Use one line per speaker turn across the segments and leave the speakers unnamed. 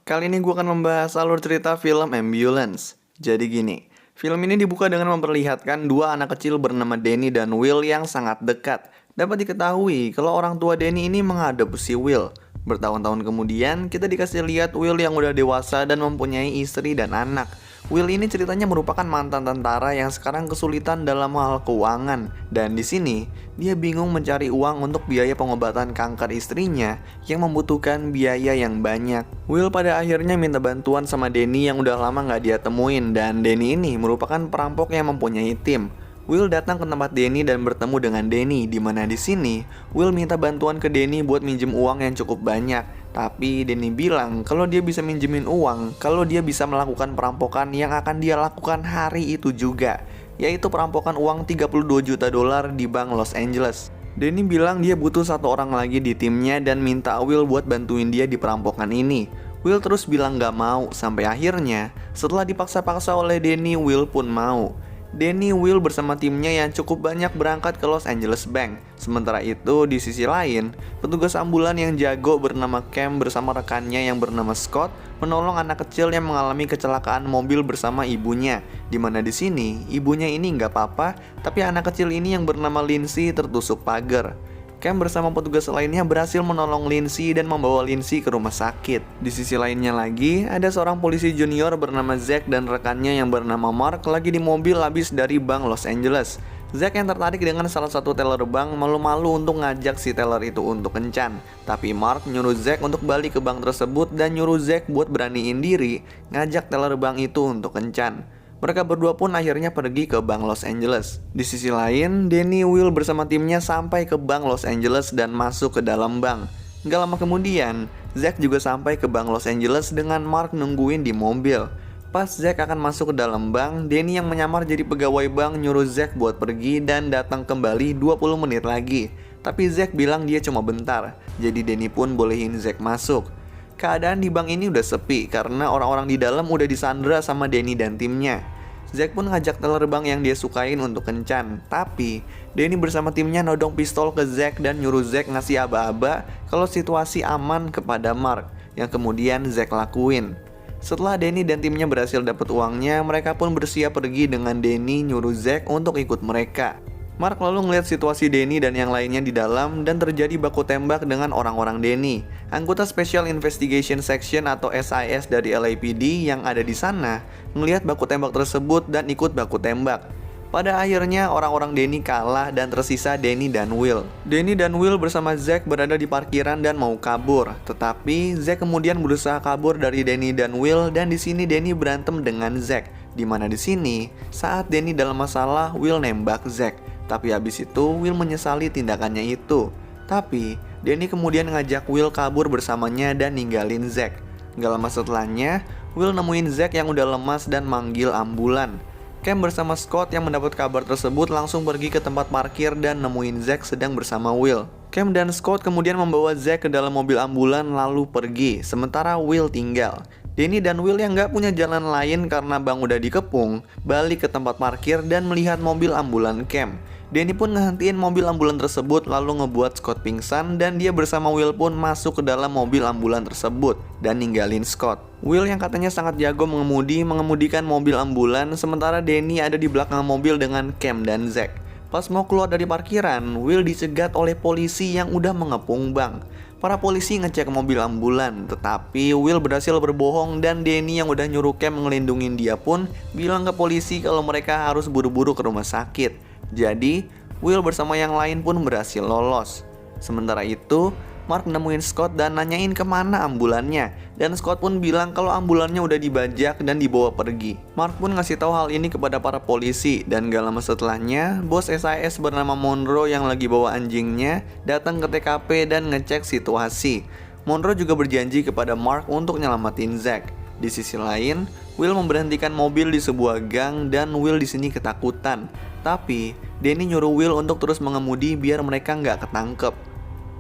Kali ini gue akan membahas alur cerita film Ambulance. Jadi gini, film ini dibuka dengan memperlihatkan dua anak kecil bernama Danny dan Will yang sangat dekat. Dapat diketahui kalau orang tua Danny ini mengadopsi Will. Bertahun-tahun kemudian, kita dikasih lihat Will yang udah dewasa dan mempunyai istri dan anak. Will ini ceritanya merupakan mantan tentara yang sekarang kesulitan dalam hal keuangan. Dan di sini, dia bingung mencari uang untuk biaya pengobatan kanker istrinya yang membutuhkan biaya yang banyak. Will pada akhirnya minta bantuan sama Danny yang udah lama nggak dia temuin. Dan Danny ini merupakan perampok yang mempunyai tim. Will datang ke tempat Danny dan bertemu dengan Danny, di mana di sini Will minta bantuan ke Danny buat minjem uang yang cukup banyak. Tapi Danny bilang kalau dia bisa minjemin uang kalau dia bisa melakukan perampokan yang akan dia lakukan hari itu juga, yaitu perampokan uang 32 juta dolar di bank Los Angeles. Danny bilang dia butuh satu orang lagi di timnya dan minta Will buat bantuin dia di perampokan ini. Will terus bilang gak mau, sampai akhirnya setelah dipaksa-paksa oleh Danny, Will pun mau. Danny, Will bersama timnya yang cukup banyak berangkat ke Los Angeles Bank. Sementara itu, di sisi lain, petugas ambulan yang jago bernama Cam bersama rekannya yang bernama Scott menolong anak kecil yang mengalami kecelakaan mobil bersama ibunya. Dimana di sini, ibunya ini nggak apa-apa, tapi anak kecil ini yang bernama Lindsay tertusuk pagar. Cam bersama petugas lainnya berhasil menolong Lindsay dan membawa Lindsay ke rumah sakit. Di sisi lainnya lagi, ada seorang polisi junior bernama Zack dan rekannya yang bernama Mark lagi di mobil habis dari bank Los Angeles. Zack yang tertarik dengan salah satu teller bank malu-malu untuk ngajak si teller itu untuk kencan. Tapi Mark nyuruh Zack untuk balik ke bank tersebut dan nyuruh Zack buat beraniin diri ngajak teller bank itu untuk kencan. Mereka berdua pun akhirnya pergi ke Bank Los Angeles. Di sisi lain, Danny, Will bersama timnya sampai ke Bank Los Angeles dan masuk ke dalam bank. Gak lama kemudian, Zack juga sampai ke Bank Los Angeles dengan Mark nungguin di mobil. Pas Zack akan masuk ke dalam bank, Danny yang menyamar jadi pegawai bank nyuruh Zack buat pergi dan datang kembali 20 menit lagi. Tapi Zack bilang dia cuma bentar, jadi Danny pun bolehin Zack masuk. Keadaan di bank ini udah sepi karena orang-orang di dalam udah disandra sama Danny dan timnya. Zack pun ngajak teller bank yang dia sukain untuk kencan. Tapi Danny bersama timnya nodong pistol ke Zack dan nyuruh Zack ngasih aba-aba kalau situasi aman kepada Mark, yang kemudian Zack lakuin. Setelah Danny dan timnya berhasil dapat uangnya, mereka pun bersiap pergi dengan Danny nyuruh Zack untuk ikut mereka. Mark lalu ngeliat situasi Danny dan yang lainnya di dalam dan terjadi baku tembak dengan orang-orang Danny. Anggota Special Investigation Section atau SIS dari LAPD yang ada di sana ngeliat baku tembak tersebut dan ikut baku tembak. Pada akhirnya orang-orang Danny kalah dan tersisa Danny dan Will. Danny dan Will bersama Zack berada di parkiran dan mau kabur. Tetapi Zack kemudian berusaha kabur dari Danny dan Will dan di sini Danny berantem dengan Zack. Dimana di sini saat Danny dalam masalah, Will nembak Zack. Tapi habis itu Will menyesali tindakannya itu. Tapi Danny kemudian ngajak Will kabur bersamanya dan ninggalin Zack. Gak lama setelahnya, Will nemuin Zack yang udah lemas dan manggil ambulan. Cam bersama Scott yang mendapat kabar tersebut langsung pergi ke tempat parkir dan nemuin Zack sedang bersama Will. Cam dan Scott kemudian membawa Zack ke dalam mobil ambulan lalu pergi, sementara Will tinggal. Danny dan Will yang gak punya jalan lain karena bank udah dikepung, balik ke tempat parkir dan melihat mobil ambulan Cam. Danny pun ngehentiin mobil ambulan tersebut lalu ngebuat Scott pingsan dan dia bersama Will pun masuk ke dalam mobil ambulan tersebut dan ninggalin Scott. Will yang katanya sangat jago mengemudikan mobil ambulan sementara Danny ada di belakang mobil dengan Cam dan Zack. Pas mau keluar dari parkiran, Will dicegat oleh polisi yang udah mengepung bank. Para polisi ngecek mobil ambulan, tetapi Will berhasil berbohong dan Danny yang udah nyuruh Cam ngelindungin dia pun bilang ke polisi kalau mereka harus buru-buru ke rumah sakit. Jadi, Will bersama yang lain pun berhasil lolos. Sementara itu, Mark nemuin Scott dan nanyain kemana ambulannya. Dan Scott pun bilang kalau ambulannya udah dibajak dan dibawa pergi. Mark pun ngasih tahu hal ini kepada para polisi. Dan gak lama setelahnya, bos SIS bernama Monroe yang lagi bawa anjingnya datang ke TKP dan ngecek situasi. Monroe juga berjanji kepada Mark untuk nyelamatin Zack. Di sisi lain, Will memberhentikan mobil di sebuah gang dan Will di sini ketakutan. Tapi Danny nyuruh Will untuk terus mengemudi biar mereka nggak ketangkep.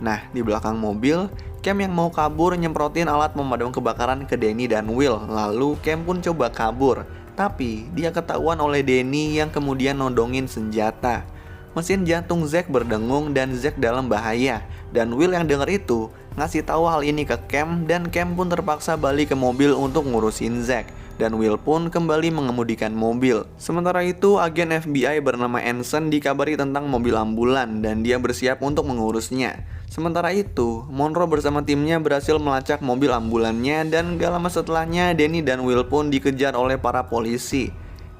Nah, di belakang mobil, Cam yang mau kabur nyemprotin alat pemadam kebakaran ke Danny dan Will. Lalu Cam pun coba kabur, tapi dia ketahuan oleh Danny yang kemudian nodongin senjata. Mesin jantung Zack berdengung dan Zack dalam bahaya. Dan Will yang dengar itu ngasih tahu hal ini ke Cam, dan Cam pun terpaksa balik ke mobil untuk ngurusin Zack. Dan Will pun kembali mengemudikan mobil. Sementara itu, agen FBI bernama Anson dikabari tentang mobil ambulan dan dia bersiap untuk mengurusnya. Sementara itu, Monroe bersama timnya berhasil melacak mobil ambulannya dan gak lama setelahnya Danny dan Will pun dikejar oleh para polisi.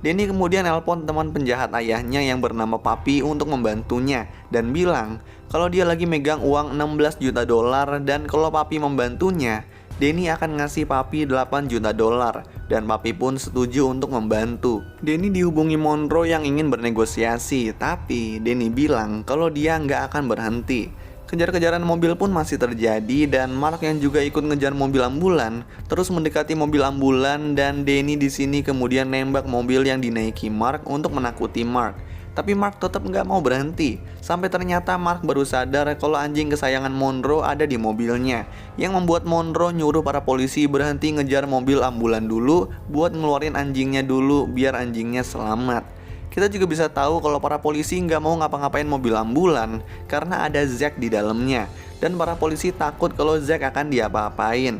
Danny kemudian nelpon teman penjahat ayahnya yang bernama Papi untuk membantunya dan bilang kalau dia lagi megang uang 16 juta dolar dan kalau Papi membantunya, Danny akan ngasih Papi 8 juta dolar dan Papi pun setuju untuk membantu. Danny dihubungi Monroe yang ingin bernegosiasi, tapi Danny bilang kalau dia nggak akan berhenti. Kejar-kejaran mobil pun masih terjadi dan Mark yang juga ikut ngejar mobil ambulan terus mendekati mobil ambulan dan Danny di sini kemudian nembak mobil yang dinaiki Mark untuk menakuti Mark. Tapi Mark tetap nggak mau berhenti sampai ternyata Mark baru sadar kalau anjing kesayangan Monroe ada di mobilnya, yang membuat Monroe nyuruh para polisi berhenti ngejar mobil ambulan dulu buat ngeluarin anjingnya dulu biar anjingnya selamat. Kita juga bisa tahu kalau para polisi nggak mau ngapa-ngapain mobil ambulan karena ada Zack di dalamnya, dan para polisi takut kalau Zack akan diapa-apain.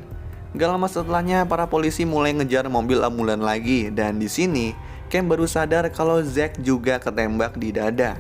Gak lama setelahnya para polisi mulai ngejar mobil ambulan lagi, dan di sini Cam baru sadar kalau Zack juga ketembak di dada.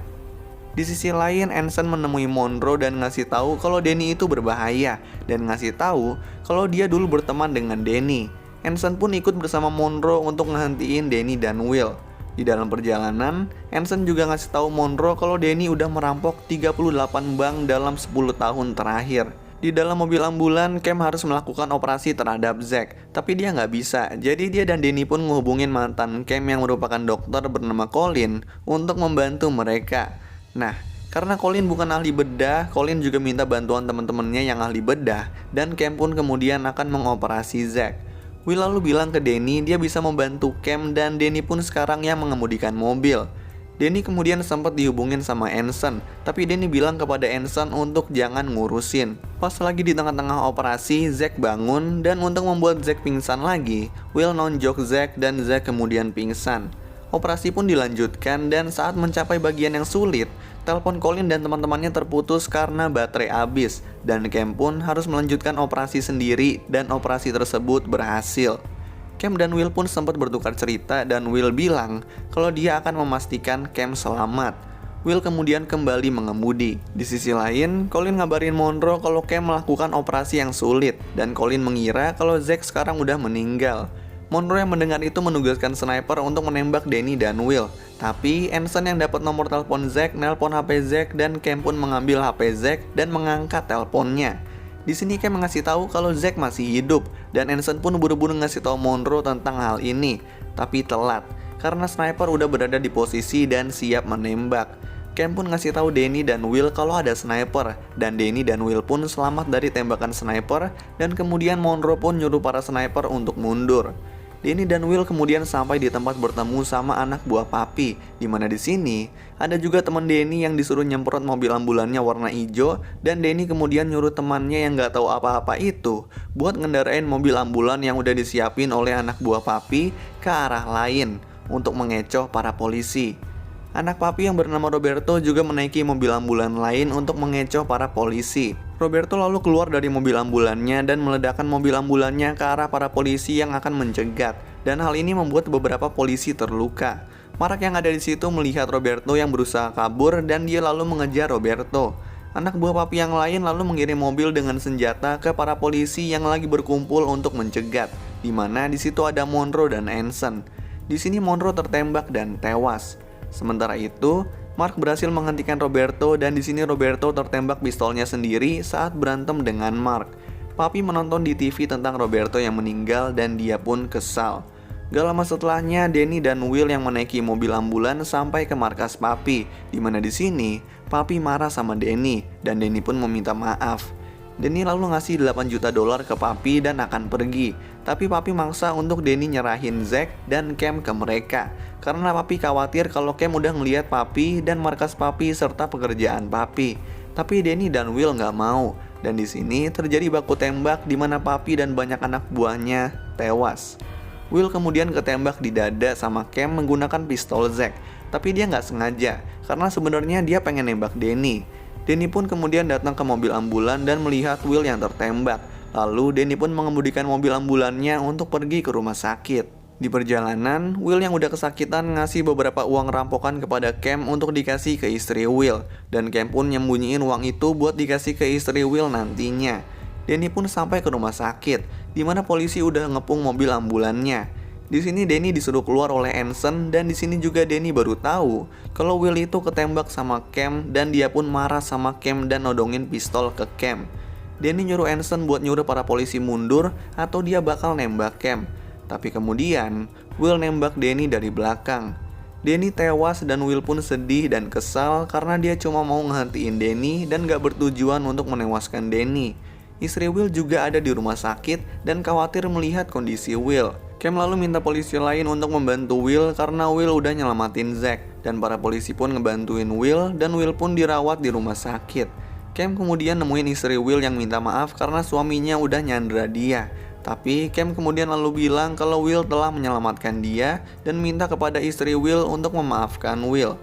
Di sisi lain, Anson menemui Monroe dan ngasih tahu kalau Danny itu berbahaya dan ngasih tahu kalau dia dulu berteman dengan Danny. Anson pun ikut bersama Monroe untuk ngehentiin Danny dan Will. Di dalam perjalanan, Anson juga ngasih tahu Monroe kalau Danny udah merampok 38 bank dalam 10 tahun terakhir. Di dalam mobil ambulan, Cam harus melakukan operasi terhadap Zack, tapi dia nggak bisa. Jadi dia dan Danny pun menghubungin mantan Cam yang merupakan dokter bernama Colin untuk membantu mereka. Nah, karena Colin bukan ahli bedah, Colin juga minta bantuan teman-temannya yang ahli bedah, dan Cam pun kemudian akan mengoperasi Zack. Will lalu bilang ke Danny dia bisa membantu Cam dan Danny pun sekarang yang mengemudikan mobil. Danny kemudian sempat dihubungin sama Anson, tapi Danny bilang kepada Anson untuk jangan ngurusin. Pas lagi di tengah-tengah operasi, Zack bangun dan untuk membuat Zack pingsan lagi, Will nonjok Zack dan Zack kemudian pingsan. Operasi pun dilanjutkan dan saat mencapai bagian yang sulit, telepon Colin dan teman-temannya terputus karena baterai habis dan Cam pun harus melanjutkan operasi sendiri dan operasi tersebut berhasil. Cam dan Will pun sempat bertukar cerita dan Will bilang kalau dia akan memastikan Cam selamat. Will kemudian kembali mengemudi. Di sisi lain, Colin ngabarin Monroe kalau Cam melakukan operasi yang sulit dan Colin mengira kalau Zack sekarang udah meninggal. Monroe yang mendengar itu menugaskan sniper untuk menembak Danny dan Will. Tapi Anson yang dapat nomor telepon Zack nelpon HP Zack dan Cam pun mengambil HP Zack dan mengangkat teleponnya. Di sini Cam ngasih tahu kalau Zack masih hidup dan Anson pun buru-buru ngasih tahu Monroe tentang hal ini. Tapi telat karena sniper udah berada di posisi dan siap menembak. Cam pun ngasih tahu Danny dan Will kalau ada sniper dan Danny dan Will pun selamat dari tembakan sniper dan kemudian Monroe pun nyuruh para sniper untuk mundur. Danny dan Will kemudian sampai di tempat bertemu sama anak buah Papi, dimana di sini ada juga teman Danny yang disuruh nyemprot mobil ambulannya warna hijau dan Danny kemudian nyuruh temannya yang nggak tahu apa-apa itu buat ngendarain mobil ambulan yang udah disiapin oleh anak buah Papi ke arah lain untuk mengecoh para polisi. Anak Papi yang bernama Roberto juga menaiki mobil ambulan lain untuk mengecoh para polisi. Roberto lalu keluar dari mobil ambulannya dan meledakkan mobil ambulannya ke arah para polisi yang akan mencegat, dan hal ini membuat beberapa polisi terluka. Mark yang ada di situ melihat Roberto yang berusaha kabur dan dia lalu mengejar Roberto. Anak buah Papi yang lain lalu mengirim mobil dengan senjata ke para polisi yang lagi berkumpul untuk mencegat, di mana di situ ada Monroe dan Anson. Di sini Monroe tertembak dan tewas. Sementara itu, Mark berhasil menghentikan Roberto dan di sini Roberto tertembak pistolnya sendiri saat berantem dengan Mark. Papi menonton di TV tentang Roberto yang meninggal dan dia pun kesal. Gak lama setelahnya, Danny dan Will yang menaiki mobil ambulan sampai ke markas Papi, di mana di sini Papi marah sama Danny dan Danny pun meminta maaf. Danny lalu ngasih 8 juta dolar ke Papi dan akan pergi. Tapi Papi maksa untuk Danny nyerahin Zack dan Cam ke mereka. Karena Papi khawatir kalau Cam udah ngeliat Papi dan markas Papi serta pekerjaan Papi. Tapi Danny dan Will nggak mau. Dan di sini terjadi baku tembak di mana Papi dan banyak anak buahnya tewas. Will kemudian ketembak di dada sama Cam menggunakan pistol Zack. tapi dia nggak sengaja, karena sebenarnya dia pengen nembak Danny. Danny pun kemudian datang ke mobil ambulan dan melihat Will yang tertembak. Lalu Danny pun mengemudikan mobil ambulannya untuk pergi ke rumah sakit. Di perjalanan, Will yang udah kesakitan ngasih beberapa uang rampokan kepada Cam untuk dikasih ke istri Will. Dan Cam pun nyembunyiin uang itu buat dikasih ke istri Will nantinya. Danny pun sampai ke rumah sakit, di mana polisi udah ngepung mobil ambulannya. Di sini Danny disuruh keluar oleh Anson, dan di sini juga Danny baru tahu kalau Will itu ketembak sama Cam, dan dia pun marah sama Cam dan nodongin pistol ke Cam. Danny nyuruh Anson buat nyuruh para polisi mundur atau dia bakal nembak Cam. Tapi kemudian, Will nembak Danny dari belakang. Danny tewas dan Will pun sedih dan kesal karena dia cuma mau ngehentiin Danny dan gak bertujuan untuk menewaskan Danny. Istri Will juga ada di rumah sakit dan khawatir melihat kondisi Will. Cam lalu minta polisi lain untuk membantu Will karena Will udah nyelamatin Zack. Dan para polisi pun ngebantuin Will dan Will pun dirawat di rumah sakit. Cam kemudian nemuin istri Will yang minta maaf karena suaminya udah nyandra dia. Tapi Cam kemudian lalu bilang kalau Will telah menyelamatkan dia dan minta kepada istri Will untuk memaafkan Will.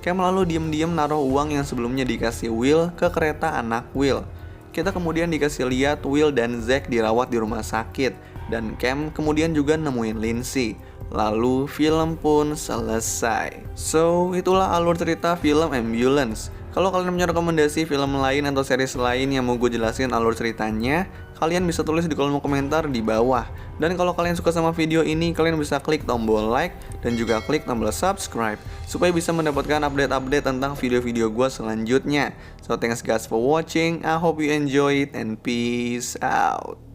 Cam lalu diam-diam naruh uang yang sebelumnya dikasih Will ke kereta anak Will. Kita kemudian dikasih lihat Will dan Zack dirawat di rumah sakit dan Cam kemudian juga nemuin Lindsay. Lalu film pun selesai. So, itulah alur cerita film Ambulance. Kalau kalian punya rekomendasi film lain atau series lain yang mau gue jelasin alur ceritanya, kalian bisa tulis di kolom komentar di bawah. Dan kalau kalian suka sama video ini, kalian bisa klik tombol like dan juga klik tombol subscribe supaya bisa mendapatkan update-update tentang video-video gue selanjutnya. So thanks guys for watching, I hope you enjoy it and peace out.